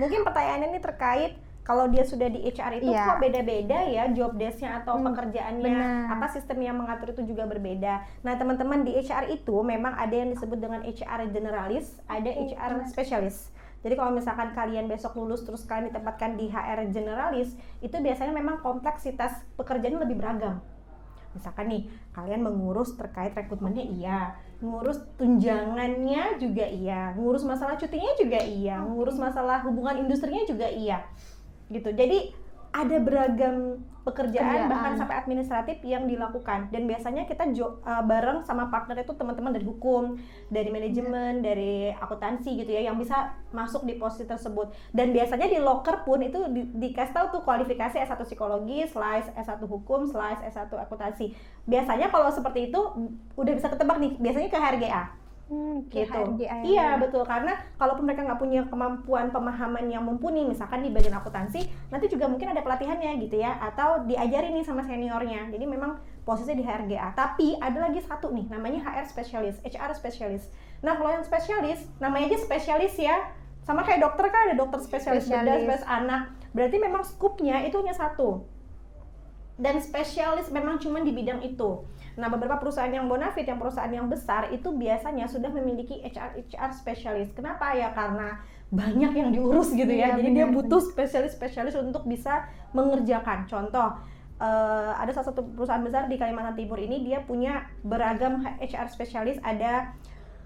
mungkin pertanyaannya ini terkait kalau dia sudah di HR itu kok beda-beda ya job desk-nya atau pekerjaannya, apa sistem yang mengatur itu juga berbeda. Nah teman-teman, di HR itu memang ada yang disebut dengan HR generalis, ada HR spesialis. Jadi kalau misalkan kalian besok lulus terus kalian ditempatkan di HR generalis, itu biasanya memang kompleksitas pekerjaannya lebih beragam. Misalkan nih, kalian mengurus terkait rekrutmennya iya, ngurus tunjangannya juga iya, ngurus masalah cutinya juga iya, ngurus masalah hubungan industrinya juga iya. Gitu. Jadi ada beragam pekerjaan bahkan sampai administratif yang dilakukan, dan biasanya kita bareng sama partner itu teman-teman dari hukum, dari manajemen, dari akuntansi gitu ya, yang bisa masuk di posisi tersebut. Dan biasanya di loker pun itu dikasih tahu tuh kualifikasi S1 psikologi, /S1 hukum, /S1 akuntansi. Biasanya kalau seperti itu udah bisa ketebak nih, biasanya ke HRGA. Gitu. Iya betul, karena kalaupun mereka nggak punya kemampuan pemahaman yang mumpuni, misalkan di bagian akuntansi, nanti juga mungkin ada pelatihannya gitu ya, atau diajarin nih sama seniornya. Jadi memang posisinya di HRGA. Tapi ada lagi satu nih, namanya HR spesialis. Nah kalau yang spesialis, namanya aja spesialis ya, sama kayak dokter kan ada dokter spesialis bedah, spesialis anak. Berarti memang skupnya itu hanya satu. Dan spesialis memang cuma di bidang itu. Nah, beberapa perusahaan yang bonafit, yang perusahaan yang besar itu biasanya sudah memiliki HR spesialis. Kenapa ya? Karena banyak yang diurus gitu ya. Jadi dia butuh spesialis untuk bisa mengerjakan. Contoh, ada salah satu perusahaan besar di Kalimantan Timur ini, dia punya beragam HR spesialis. Ada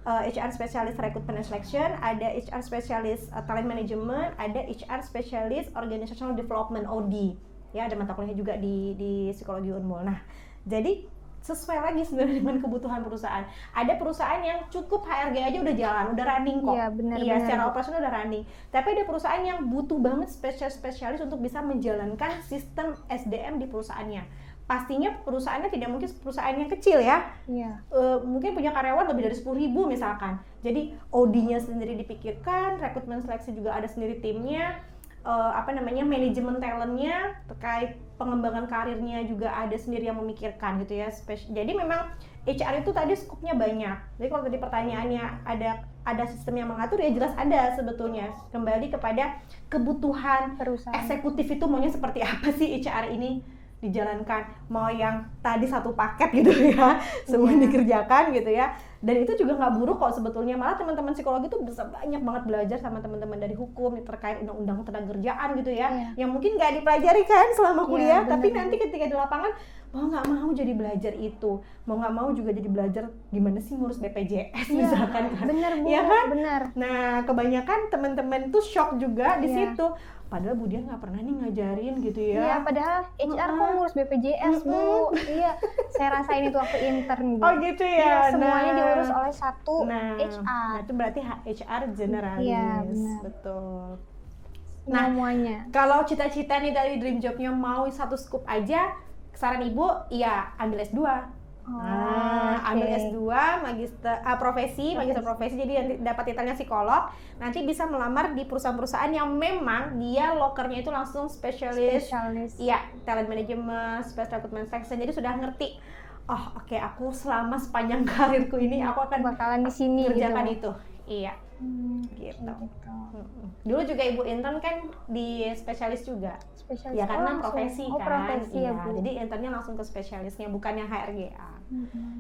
HR spesialis recruitment and selection, ada HR spesialis talent management, ada HR spesialis organizational development OD. Ya, ada mata kuliah juga di psikologi Unmul. Nah, jadi sesuai lagi sebenarnya dengan kebutuhan perusahaan. Ada perusahaan yang cukup HRG aja udah jalan, udah running kok. Iya, benar. Secara operasional udah running. Tapi ada perusahaan yang butuh banget spesialis untuk bisa menjalankan sistem SDM di perusahaannya. Pastinya perusahaannya tidak mungkin perusahaan yang kecil ya. Iya. Mungkin punya karyawan lebih dari 10.000 misalkan. Jadi OD-nya sendiri dipikirkan, rekrutmen seleksi juga ada sendiri timnya. manajemen talentnya, terkait pengembangan karirnya juga ada sendiri yang memikirkan gitu ya. Jadi memang HR itu tadi skupnya banyak. Jadi kalau tadi pertanyaannya ada sistem yang mengatur, ya jelas ada sebetulnya. Kembali kepada kebutuhan Perusahaan. eksekutif itu maunya seperti apa sih HR ini dijalankan, mau yang tadi satu paket gitu ya, semua dikerjakan gitu ya. Dan itu juga nggak buruk kok sebetulnya, malah teman-teman psikologi tuh bisa banyak banget belajar sama teman-teman dari hukum terkait undang-undang tenaga kerjaan gitu ya, yang mungkin nggak dipelajari kan selama kuliah, tapi nanti ketika di lapangan mau nggak mau jadi belajar itu, mau nggak mau juga jadi belajar gimana sih ngurus BPJS misalkan kan. Bener Bu, Ya kan? bener. Nah kebanyakan teman-teman tuh shock juga di situ. Padahal Bu Dian nggak pernah nih ngajarin gitu ya. Iya, padahal HR kok ngurus BPJS Bu. Iya, saya rasain itu waktu intern Bu. Oh gitu ya. Iya, semuanya diurus oleh satu HR. Nah itu berarti HR generalis. Iya, benar. Betul. Nah, semuanya. Kalau cita-cita nih dari dream jobnya mau satu scoop aja, saran Ibu, ya ambil S2. Ambil S2, magister profesi, jadi yang dapat titelnya psikolog, nanti bisa melamar di perusahaan-perusahaan yang memang dia lokernya itu langsung spesialis. Iya, talent management, special recruitment section. Jadi sudah ngerti. Oh, oke, aku selama sepanjang karirku ini aku akan bakalan di sini kerjakan gitu. itu. Iya. Gitu. Dulu juga Ibu intern kan di spesialis juga. Ya karena profesi kan. Profesi, iya. ya, Bu. Jadi internnya langsung ke spesialisnya, bukan yang HRGA.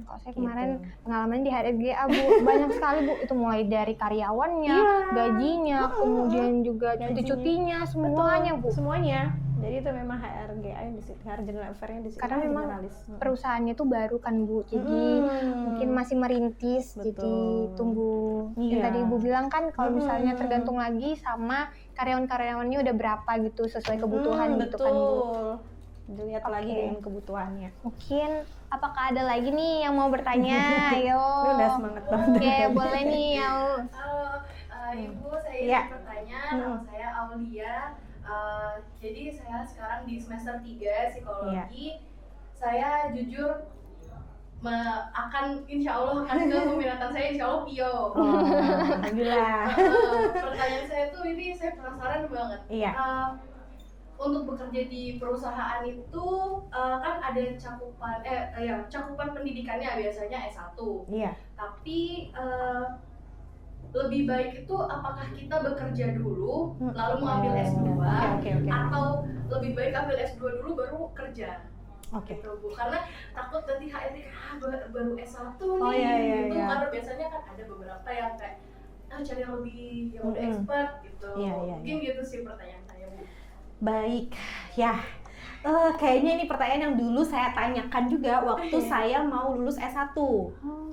Kalau saya kemarin pengalaman di HRGA Bu, banyak sekali Bu, itu mulai dari karyawannya, gajinya, kemudian juga cuti-cutinya, semuanya Bu. Semuanya. Jadi itu memang HRGA yang di situ, HR General Affair-nya di situ. Karena memang perusahaannya itu baru kan Bu, jadi mungkin masih merintis, jadi tunggu. Yang tadi Ibu bilang kan kalau misalnya tergantung lagi sama karyawan-karyawannya udah berapa gitu sesuai kebutuhan gitu kan Bu. Dilihat lagi dengan kebutuhannya. Mungkin apakah ada lagi nih yang mau bertanya? Ayo. Udah semangat banget. Oke, boleh nih yang Ibu, saya bertanya, nama saya Aulia. Jadi saya sekarang di semester 3 psikologi. Saya jujur insya Allah akan ke peminatan saya, insya Allah PIO. Alhamdulillah. Pertanyaan saya tuh ini, saya penasaran banget. Untuk bekerja di perusahaan itu kan ada cakupan pendidikannya biasanya S1. Iya. Tapi lebih baik itu apakah kita bekerja dulu lalu mengambil S2 atau lebih baik ambil S2 dulu baru kerja? Gitu Bu, karena takut nanti HRD baru S1 nih gitu. Karena biasanya kan ada beberapa yang kayak cari yang lebih yang udah expert gitu. Mungkin gitu sih pertanyaan saya Bu. Baik, ya. Kayaknya ini pertanyaan yang dulu saya tanyakan juga waktu saya mau lulus S1.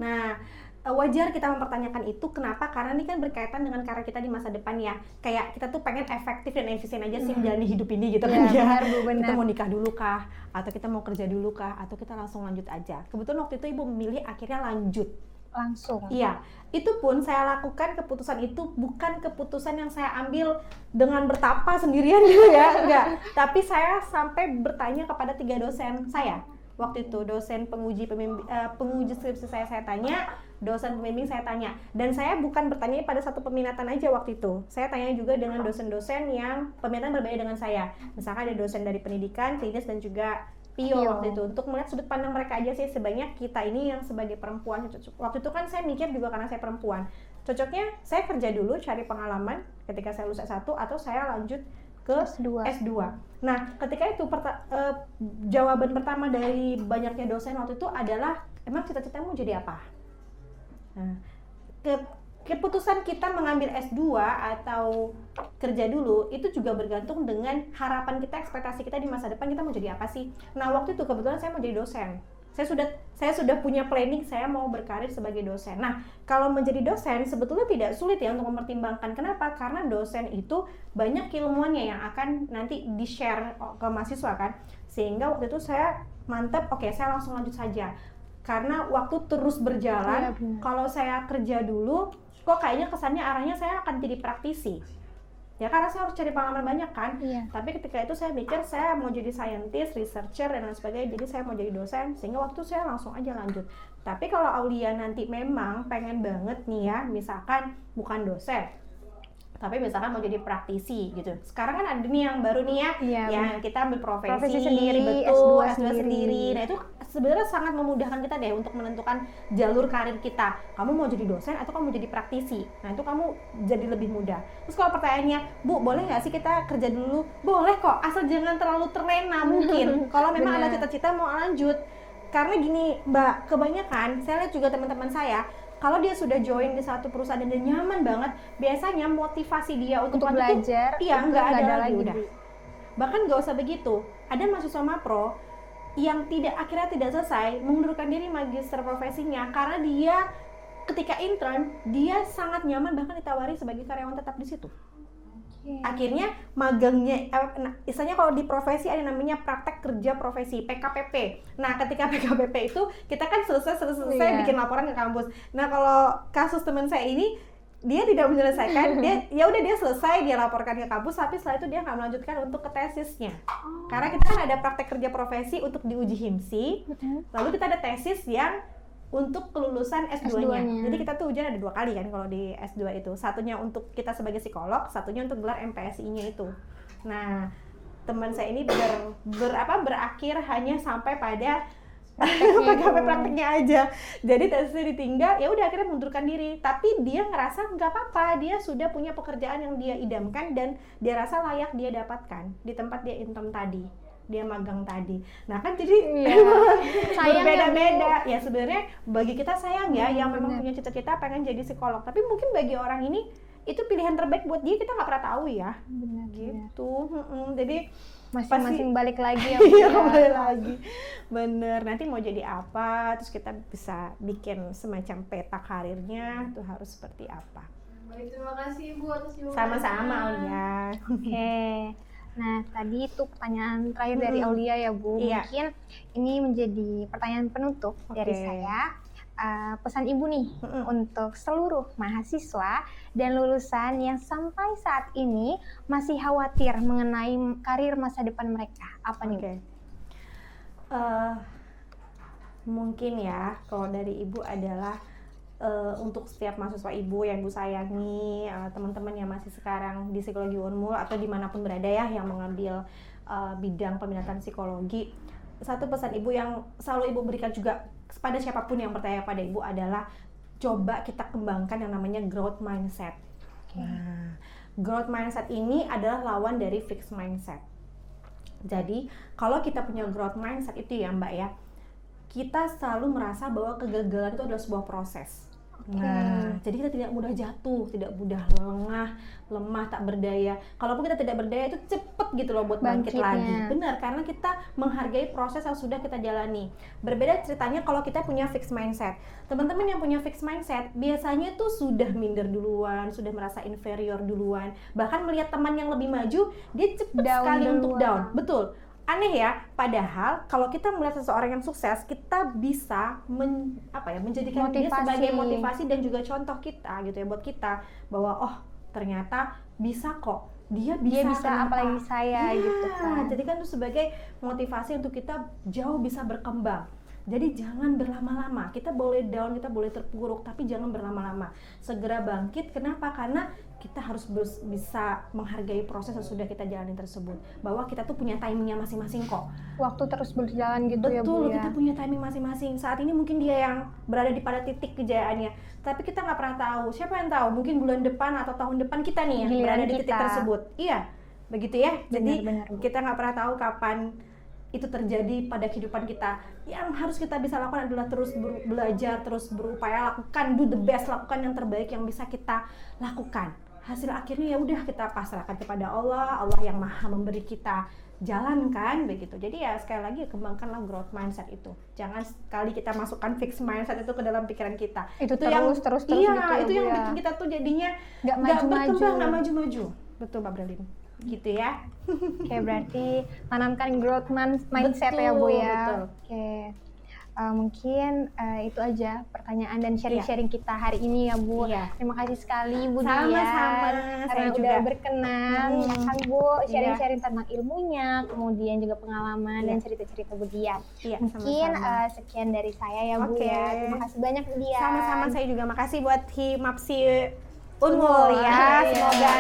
Nah, wajar kita mempertanyakan itu. Kenapa? Karena ini kan berkaitan dengan karir kita di masa depan ya. Kayak kita tuh pengen efektif dan efisien aja sih menjalani hidup ini gitu kan ya. Kita mau nikah dulu kah? Atau kita mau kerja dulu kah? Atau kita langsung lanjut aja? Kebetulan waktu itu Ibu memilih akhirnya lanjut. Langsung? Iya. Itu pun saya lakukan keputusan itu bukan keputusan yang saya ambil dengan bertapa sendirian gitu ya. Enggak. Tapi saya sampai bertanya kepada 3 dosen saya. Waktu itu dosen penguji skripsi saya tanya, dosen pembimbing saya tanya, dan saya bukan bertanya pada satu peminatan aja waktu itu. Saya tanya juga dengan dosen-dosen yang peminatan berbeda dengan saya. Misalkan ada dosen dari pendidikan, klinis dan juga PIO waktu itu, untuk melihat sudut pandang mereka aja sih. Sebanyak kita ini yang sebagai perempuan, waktu itu kan saya mikir juga karena saya perempuan, cocoknya saya kerja dulu cari pengalaman ketika saya lulus S1 atau saya lanjut ke S2. Nah, ketika itu jawaban pertama dari banyaknya dosen waktu itu adalah, emang cita-citamu jadi apa? Nah, keputusan kita mengambil S2 atau kerja dulu itu juga bergantung dengan harapan kita, ekspektasi kita di masa depan, kita mau jadi apa sih? Nah, waktu itu kebetulan saya mau jadi dosen. Saya sudah punya planning, saya mau berkarir sebagai dosen. Nah, kalau menjadi dosen sebetulnya tidak sulit ya untuk mempertimbangkan. Kenapa? Karena dosen itu banyak ilmuannya yang akan nanti di-share ke mahasiswa kan. Sehingga waktu itu saya mantap, oke, saya langsung lanjut saja. Karena waktu terus berjalan, kalau saya kerja dulu, kok kayaknya kesannya arahnya saya akan jadi praktisi. Ya karena saya harus cari pengalaman banyak kan. Tapi ketika itu saya mikir saya mau jadi scientist, researcher dan lain sebagainya. Jadi saya mau jadi dosen, sehingga waktu itu saya langsung aja lanjut. Tapi kalau Aulia nanti memang pengen banget nih ya, misalkan bukan dosen, tapi misalkan mau jadi praktisi gitu. Sekarang kan ada nih yang baru nih ya, yang kita ambil profesi sendiri, betul, S2 sendiri. Nah itu sebenarnya sangat memudahkan kita deh untuk menentukan jalur karir kita. Kamu mau jadi dosen atau kamu mau jadi praktisi. Nah itu kamu jadi lebih mudah. Terus kalau pertanyaannya, Bu, boleh nggak sih kita kerja dulu? Boleh kok, asal jangan terlalu terlena mungkin. Kalau memang ada cita-cita mau lanjut. Karena gini Mbak, kebanyakan saya lihat juga teman-teman saya, kalau dia sudah join di satu perusahaan dan dia nyaman banget, biasanya motivasi dia untuk belajar, nggak ada lagi udah. Bahkan nggak usah begitu, ada mahasiswa mapro yang akhirnya tidak selesai mengundurkan diri magister profesinya karena dia ketika intern dia sangat nyaman, bahkan ditawari sebagai karyawan tetap di situ. Akhirnya magangnya, istilahnya kalau di profesi ada namanya praktek kerja profesi PKPP. Nah ketika PKPP itu kita kan selesai bikin laporan ke kampus. Nah kalau kasus teman saya ini dia tidak menyelesaikan, dia selesai, dia laporkan ke kampus, tapi setelah itu dia nggak melanjutkan untuk ke tesisnya. Karena kita kan ada praktek kerja profesi untuk diuji HIMSI, lalu kita ada tesis yang untuk kelulusan S2-nya. Jadi kita tuh ujian ada 2 kali kan kalau di S2 itu. Satunya untuk kita sebagai psikolog, satunya untuk gelar MPSI-nya itu. Nah, teman saya ini berakhir hanya sampai pada prakteknya aja. Jadi tesisnya ditinggal, ya udah akhirnya mundurkan diri. Tapi dia ngerasa nggak apa-apa, dia sudah punya pekerjaan yang dia idamkan dan dia rasa layak dia dapatkan di tempat dia intern tadi. Dia magang tadi. Nah kan jadi berbeda-beda. Ya sebenarnya bagi kita sayang ya yang memang punya cita-cita pengen jadi psikolog. Tapi mungkin bagi orang ini itu pilihan terbaik buat dia, kita nggak pernah tahu ya. Benar, gitu. Jadi masing-masing balik lagi ya. Iya, balik lagi. Bener. Nanti mau jadi apa? Terus kita bisa bikin semacam peta karirnya tuh harus seperti apa. Baik, terima kasih Ibu atas jawabannya. Sama-sama Aulia. Oke. Nah, tadi itu pertanyaan terakhir dari Aulia ya Bu. Mungkin ini menjadi pertanyaan penutup dari saya. Pesan Ibu nih untuk seluruh mahasiswa dan lulusan yang sampai saat ini masih khawatir mengenai karir masa depan mereka. Apa nih? Mungkin ya, kalau dari Ibu adalah untuk setiap mahasiswa Ibu yang Ibu sayangi, teman-teman yang masih sekarang di Psikologi Unmul atau dimanapun berada ya yang mengambil bidang peminatan psikologi, satu pesan Ibu yang selalu Ibu berikan juga kepada siapapun yang bertanya pada Ibu adalah coba kita kembangkan yang namanya growth mindset. Nah, growth mindset ini adalah lawan dari fixed mindset. Jadi kalau kita punya growth mindset itu ya Mbak ya, kita selalu merasa bahwa kegagalan itu adalah sebuah proses. Nah, jadi kita tidak mudah jatuh, tidak mudah lengah, lemah, tak berdaya. Kalaupun kita tidak berdaya itu cepet gitu loh buat bangkit lagi. Benar, karena kita menghargai proses yang sudah kita jalani. Berbeda ceritanya kalau kita punya fixed mindset. Teman-teman yang punya fixed mindset biasanya tuh sudah minder duluan, sudah merasa inferior duluan. Bahkan melihat teman yang lebih maju, dia cepet sekali untuk down. Betul. Aneh ya, padahal kalau kita melihat seseorang yang sukses, kita bisa menjadikan dia sebagai motivasi dan juga contoh kita gitu ya buat kita bahwa oh ternyata bisa kok, dia bisa apalagi saya gitu kan. Jadi kan itu sebagai motivasi untuk kita jauh bisa berkembang. Jadi jangan berlama-lama, kita boleh down, kita boleh terpuruk, tapi jangan berlama-lama. Segera bangkit, kenapa? Karena kita harus bisa menghargai proses yang sudah kita jalani tersebut. Bahwa kita tuh punya timingnya masing-masing kok. Waktu terus berjalan gitu. Betul, ya Bu ya. Kita punya timing masing-masing. Saat ini mungkin dia yang berada pada titik kejayaannya, tapi kita nggak pernah tahu. Siapa yang tahu? Mungkin bulan depan atau tahun depan kita nih yang berada di titik tersebut. Iya, begitu ya. Jadi kita nggak pernah tahu kapan itu terjadi pada kehidupan kita. Yang harus kita bisa lakukan adalah terus belajar, terus berupaya, lakukan, do the best, lakukan yang terbaik yang bisa kita lakukan. Hasil akhirnya ya udah kita pasrahkan kepada Allah, Allah yang Maha memberi kita jalan kan begitu. Jadi ya sekali lagi kembangkanlah growth mindset itu. Jangan sekali kita masukkan fixed mindset itu ke dalam pikiran kita. Itu terus iya, gitu itu yang bikin kita tuh jadinya nggak berkembang, nggak maju-maju. Betul Mbak Brelin. Gitu ya. Oke, berarti tanamkan growth mindset ya Bu ya. Betul. Oke. Mungkin itu aja pertanyaan dan sharing-sharing kita hari ini ya Bu. Terima kasih sekali Bu Dia. Sama-sama. Karena udah berkenan ya kan Bu, sharing-sharing tentang ilmunya, kemudian juga pengalaman dan cerita-cerita Bu Dia. Mungkin sekian dari saya ya Bu ya. Terima kasih banyak Bu Dia. Sama-sama, saya juga makasih buat Himapsi Unmul ya. Iya.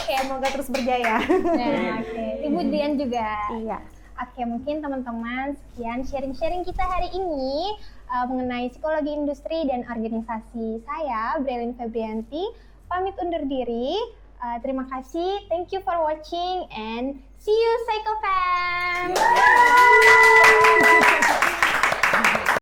Semoga terus berjaya. Oke. Ibu Dian juga. Iya. Oke, mungkin teman-teman sekian sharing-sharing kita hari ini mengenai psikologi industri dan organisasi. Saya, Brelin Febrianti, pamit undur diri. Terima kasih, thank you for watching, and see you Psychopath!